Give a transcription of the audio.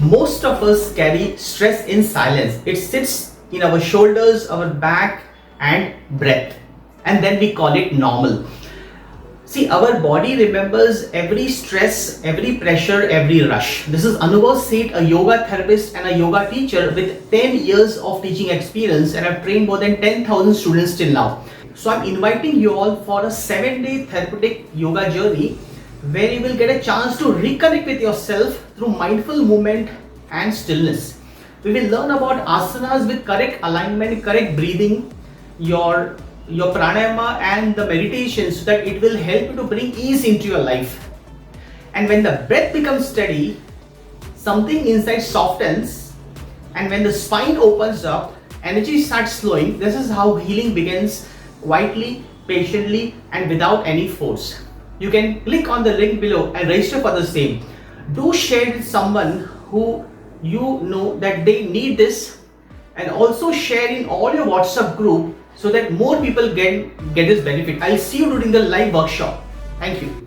Most of us carry stress in silence. It sits in our shoulders, our back and breath, and then we call it normal. See, our body remembers every stress, every pressure, every rush. This is Anubhav Seth, a yoga therapist and a yoga teacher with 10 years of teaching experience, and I've trained more than 10,000 students till now. So I'm inviting you all for a 7-day therapeutic yoga journey where you will get a chance to reconnect with yourself through mindful movement and stillness. We will learn about asanas with correct alignment, correct breathing, your pranayama and the meditation, so that it will help you to bring ease into your life. And when the breath becomes steady, something inside softens, and when the spine opens up, energy starts flowing. This is how healing begins, quietly, patiently and without any force. You can click on the link below and register for the same. Do share with someone who you know that they need this, and also share in all your WhatsApp group so that more people get this benefit. I'll see you during the live workshop. Thank you.